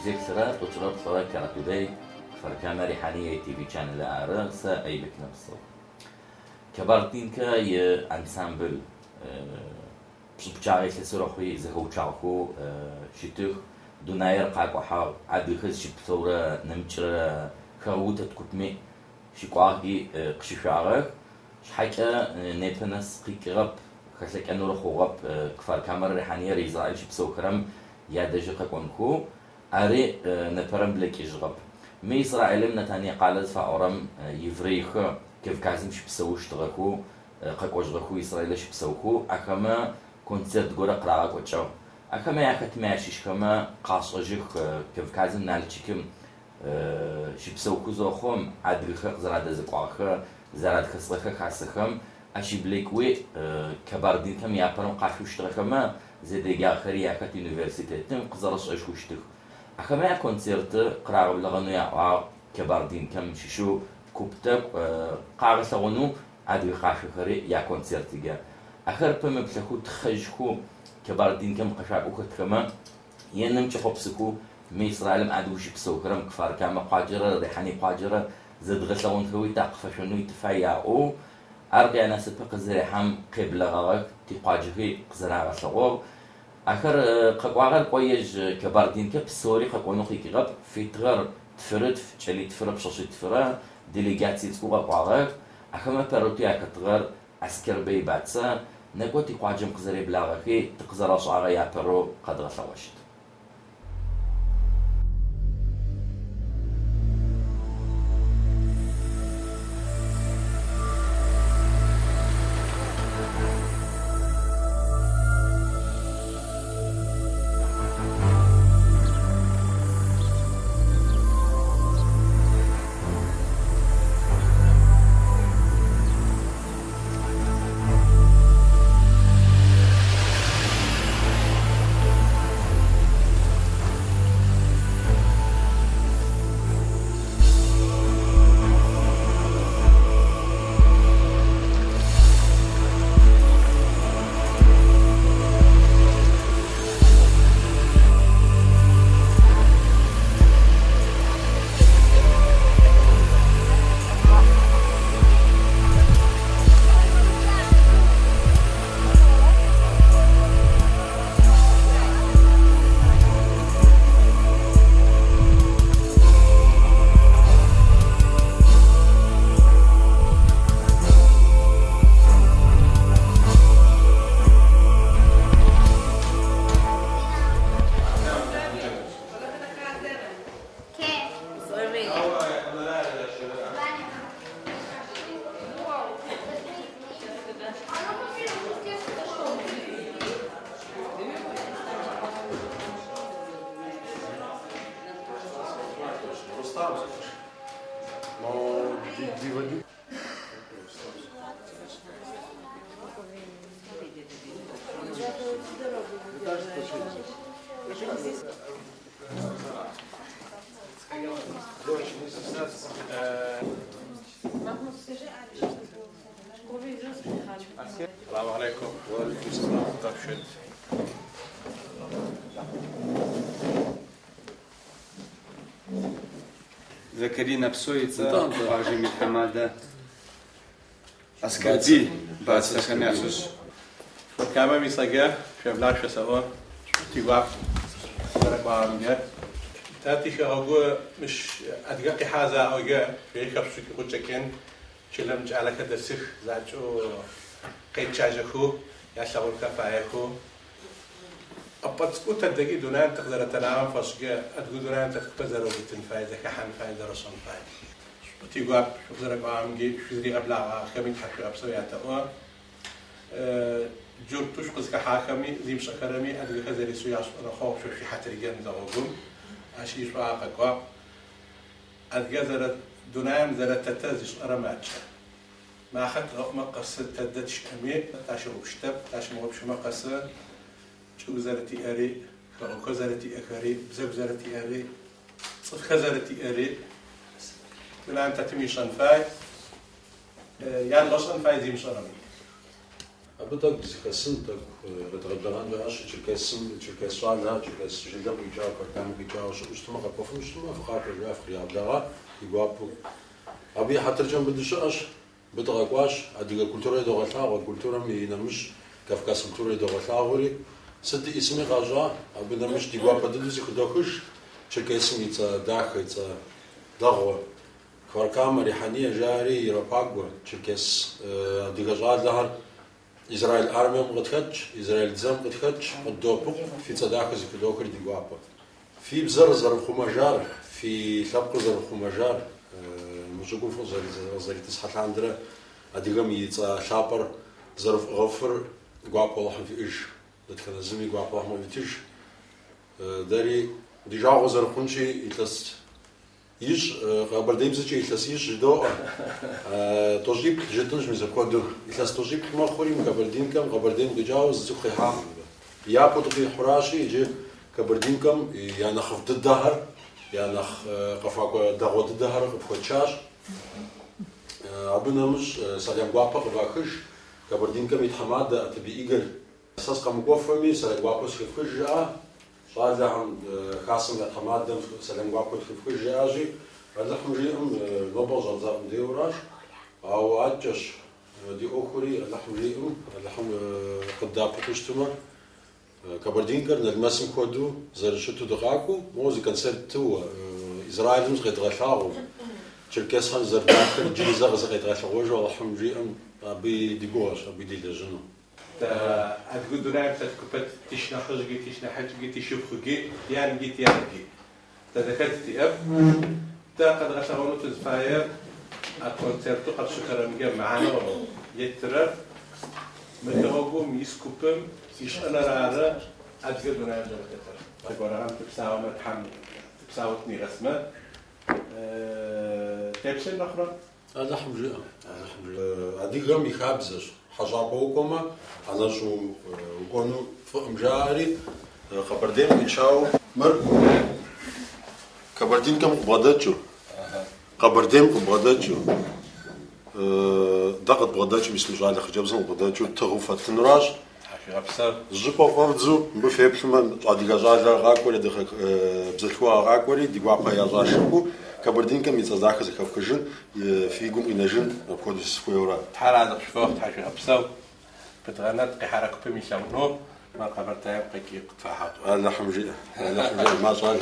زيك سرا تطلب صلاة كاراتودي فركامة ريحانية تي في channel آرا سا أي بك نفسه كبارتين كا أنسامبل بشبشاري سسروحي زهو شاركو شتوخ دوناير قاق وحار عدخز شبثورة نمشر خروتة كتمي شقاقي قشفارك شحكا نيبنس قيقرب خلك أنو رخورب كفار كامر ريحانية ريزايل شبسوكرم يادجي قاقونكو أري نفرم بلك يجرب مي إسرائيل نتاني قالت فأورم يفريخ كيف كازم شبسوش تغكو قاقوش غكو إسرائيل شبسوكو أكما كونسرت غورا قراغا وچاو أكما ياكت ماشيش كما قاصوجيخ كيف كازم نالچيكم شبسوكو زوخم عدغخ زراد زقواخ زراد خسرخ خاسخم أشي بليكوي كباردين كم يابرم قاشوش تغكما زديغا خري ياكت يونيفرسيتيتم قزرش اشوشتخ أكما يا كونسرت قراغ لغنو يا كباردين كم شيشو كوبتك قاغ سغنو عدغ خاشو خري يا كونسرتيغا آخر پم بلخو تخجخو كباردين كم قشاقو كتكما ينم تخبسكو ميسرائيل عدوش بسوكرم كفار كاما قاجرة ريحاني قاجرة زد غسلون خوي تاقفشنو يتفاياو أرجع ناس بقزر حم قبل غاك تقاجفي قزر غسلو آخر قواغل قويج كباردين كبسوري قوانو خيكغب في تغر تفرد تشلي تفرد بشاشي تفرد ديليغاتي تقوا قواغل آخر ما بروتي أكتغر عسكر بي باتسا نقوتي قواجم قزري بلاغكي تقزراش عغا برو قد غسواشت السلام عليكم. وعليكم السلام. طفشت. زكريا بسويتsa واجمي حماده اسكربي بعد سكناسوس كما ميساجا شبلاش سوا تيغا بربارنيا تاتي شهوغو مش ادقي حازا اوغا في كبسك كوتشكن شلم على كدسخ زاچو قيتشاجخو يا شغل كفايكو أبتسكو تدقي دونان تقدر تنام فاشجع أتقول دونان تكبزر وبتنفايدة كحن فايدة رسم فايدة تيجوا شوفزر قام جي شوفزري قبل خمين حشو أبسوياته جورتوش قز كحاكمي زي مشكرمي أدقي خزري سوياش رخوف شو في حتريجان زوجهم عشيش واقعوا أدقي زر دونان زر تتزش أرماتش ما أخذت مقص تدتش أمي تاشو بشتب تاشو مغبش مقص شو زرتي أري خو زرتي أكري بزب زرتي أري صف زرتي أري الآن تتمي شنفاي يعني لا شنفاي زي مشرمي أبدا كسن تك رتغدران بأش تشكيس صالها تشكيس جلدة بيجاو كرتام بيجاو شو استمع كفوف استمع فقط رجع في خيار دغا يجوابو أبي حتى جنب بدشاش بتغاقواش أديك كولتورة دغلا وكولتورة مينامش كافكاس كولتورة دغلا غوري سد اسمي غاجا أبي نامش ديجواب بدلزي خداكش تشكيس ميتا داخيتا دغوا كاركام ريحانية جاري يراباغوا تشكيس أديك جال دهر إسرائيل أرميم قدخش إسرائيل زم قدخش الدوبق في صداقة زكدوكر ديوابا في بزر زر خماجار في شبق زر خماجار مش أقول فوق زر تسحت عندنا أديكم يتا شابر زرف غفر قواب الله في إيش لتكنا زمي قواب الله ما فيتش داري ديجا زر خنشي يتلست إيش قبل ديمزج يتلست إيش جدو توجيب جدنش مزكودو يتلست توجيب ما خوري قبل دينكم قبل دين بجاوز زخي حام يا بطقي حراشي يجي قبل دينكم يعني خفت الدهر يعني قفاك دغوت الدهر قفاك شاش أبونا مش سلام قوابا قباكش قبل دينكم يتحمد أتبي إيجر أساس قام قوفمي سلام قوابا سخفش جاء صار لهم خاصم يتحمد سلام قوابا سخفش جاء جي اللهم ريهم نبض زاد ديوراش أو عجش دي أخري اللهم ريهم اللهم قدام بتشتمر كبردينكر نلمسم كودو زرشتو دقاكو موزي كنسرتو إسرائيل مش قد غشاو تركيس خان زرداكر جيل زغز قد غشاو جو اللهم ريهم أبي ديجوش أبي ديلجنو تا أتقول دونايم تكبت تشنا خرجي تشنا حجي تشوف خجي يعني جيت يعني جي تذكرت أب تا قد غشاونو تزفاير الكونسيرتو قد شكرا مجمع معنا يترى متوقم يسكوبم إيش أنا رأى أتقول دونايم تذكر تقول عم تبساو متحمل تبساو تني رسمة تبسين أخرى الحمد لله أديكم يخابزش حجابوكم أنا شو وكونوا فهم جاري خبردين بيشاو مر خبردين كم قبضتشو خبردين قبضتشو ضغط قبضتشو بسم الله خجابزن قبضتشو تغوفة تنراج زبا فرزو بفيبش من أديكازاج راكوري دخل بزلوا راكوري ديقوا بيا زاشكو كبردين كم يتزاخز كفكجن فيكم إنجن بكود سكويورا تحال هذا شفوه تحاجة أبسو بتغنت قحرك بميشاونو ما قبرت يبقى كي قطفاحات الحمد لله ما صار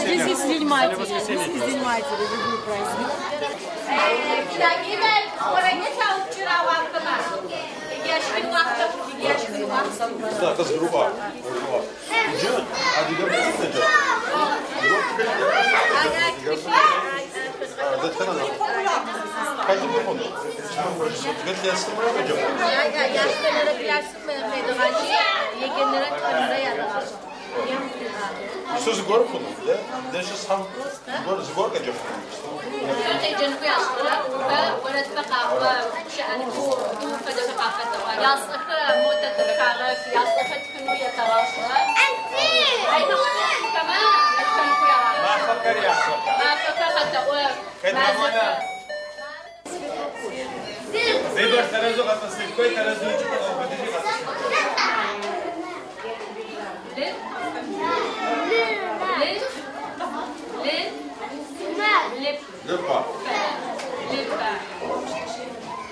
Здесь День матери. Здесь День матери, люблю праздник. Да, это с груба. Идет, а идет не Что с горку, да? Даже сам с горка идет.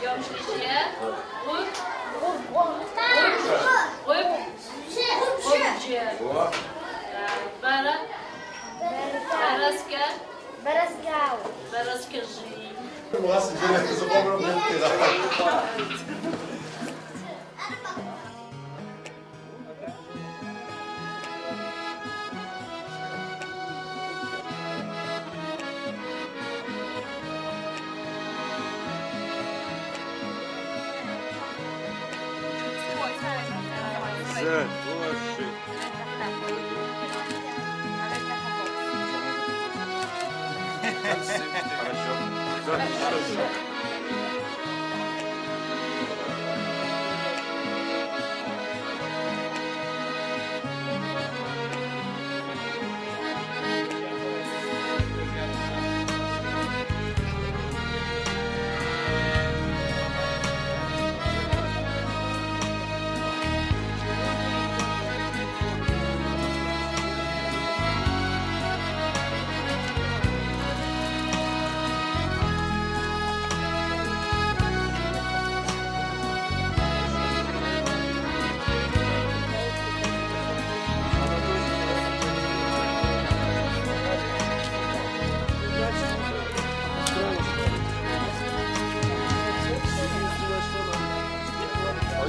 يوم شيشية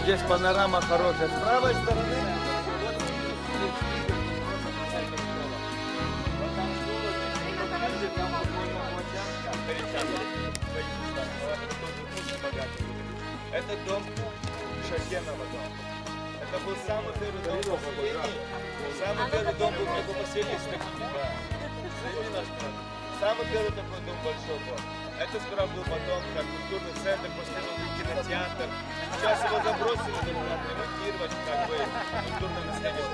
Здесь панорама хорошая. С правой стороны. Это дом Шахенова дом. Это был самый первый дом поселений. Самый первый дом был как поселение с таким, да. Самый первый такой дом большой был. Это скоро был потом как культурный центр, после этого был кинотеатр. Сейчас его забросили, нужно ремонтировать, как бы культурное наследие.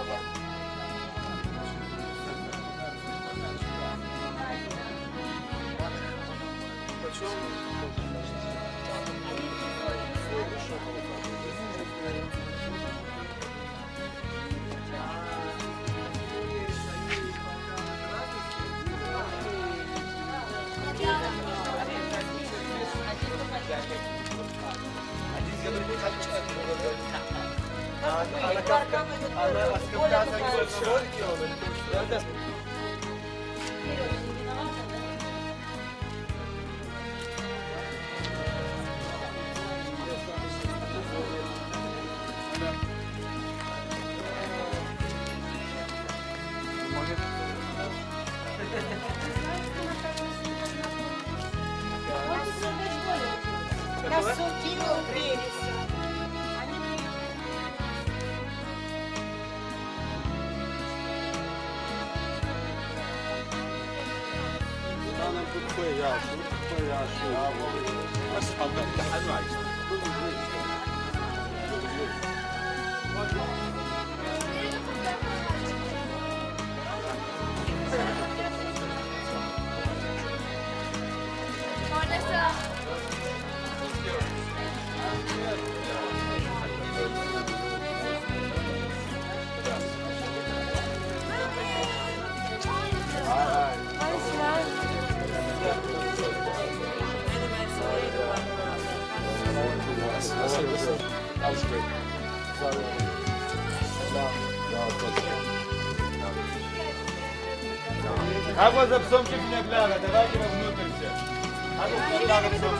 А вот за псом чуть не гляда, давайте вовнутрь все. А вот сюда за псом.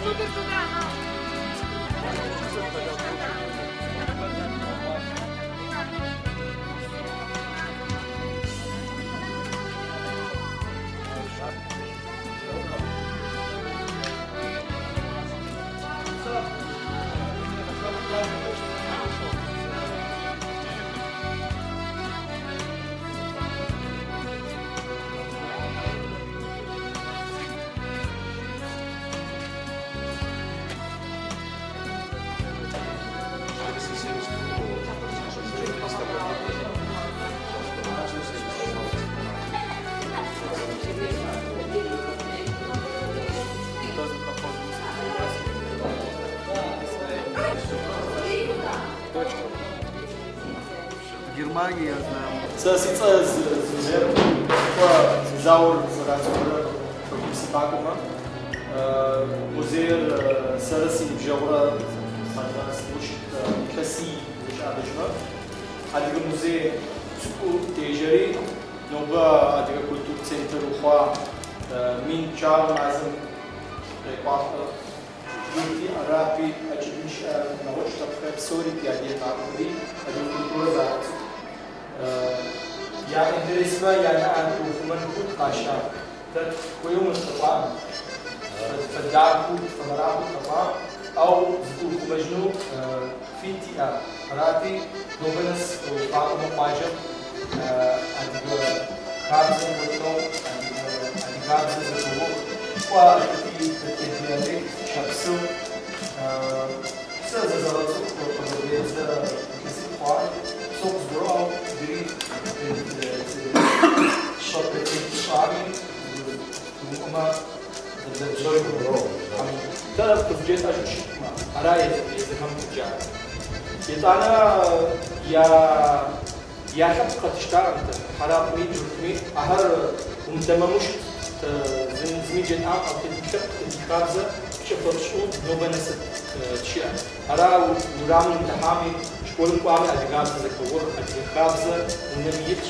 Германия, я знаю. Сица зумер, заур разговор, сипакума. Музей сараси бжавра, мадам слушит каси бжавра. Адига музей цуку тежери, нога адига культур центр уха мин чар мазм репахта. Винти арапи ачидиш научта фрепсорити адига кури адига культура заарц. يعني بالنسبة يعني أنا وفمن كنت قاشا كويوم استطاع فدار كنت فمراه استطاع أو زتوه مجنو فينتي راتي دوبنس وقاعد مقاجم أدي كابز وتو أدي كابز وتو وأدي تتبيانك شخصو سأزالتو وقبليزا كسي قاعد سوق زراعة بريد شرطة شعبي وما تعرف تفجير أجل شكما أرأي إذا هم تجار يتعنا يا شخص قد اشتغل حرام ميت جرتمي أهر ومتممش زمي جن أو تبشر تخابزة شفت شو دوبنس تشيء أرا ورام تحامي شكون قامي أديكابز ذكور أديكابز ونميتش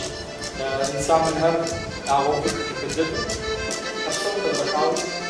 إنسان من هم أعوض كبدل أصلاً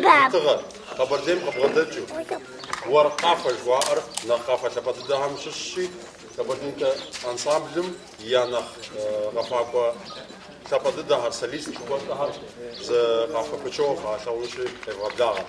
البقاء قبردين قبردتشو ورقافة جوار نقافة تبتدهم ششي قبردين كأنصابلم يا نخ قفاقة تبتدها سليس شوارتها ز قفاقة بتشوفها شاولشي غداها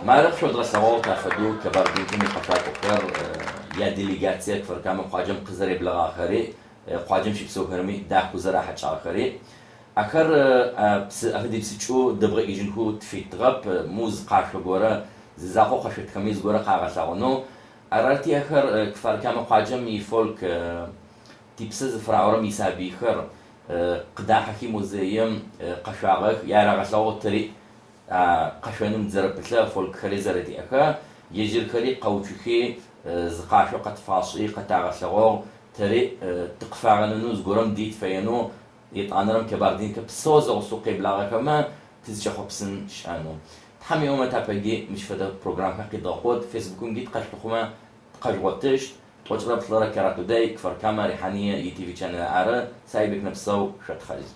ما رخشوا درسوا تاخذوا كبردينكم يقفاك أكثر يا ديليجاتيا كفر كامل قاجم قزري بلغ آخري قاجم شيء بسوق هرمي داخل زراحة آخري آخر بس أخذي بسيتشو دبغ يجنكو تفيت غب موز قاش جورا زاقو قشت خميس جورا قاعد شغنو أرتي آخر كفر كامل قاجم يفولك تبسز فراورم يسابي خر قداح حكي موزيم قشاغك يا رغسلو تري قشانم زرب بتلا فولك خلي زرتي أكا يجر خلي قوتشي زقاشو قد فاصي قد غسلو تري تقفاغنو زغرم ديت فينو يتعنرم كباردين كبسوز أو سوقي بلاغا كما تزجا خبسن شانو تحمي يوم تابجي مش فدا برنامج حقي ضاخود فيسبوكم جيت قش بخوما قجوتش وجربت لرا كراتو داي كفر كاميرا ريحانية يتي في channel عارة سايبك نفسه شت خالص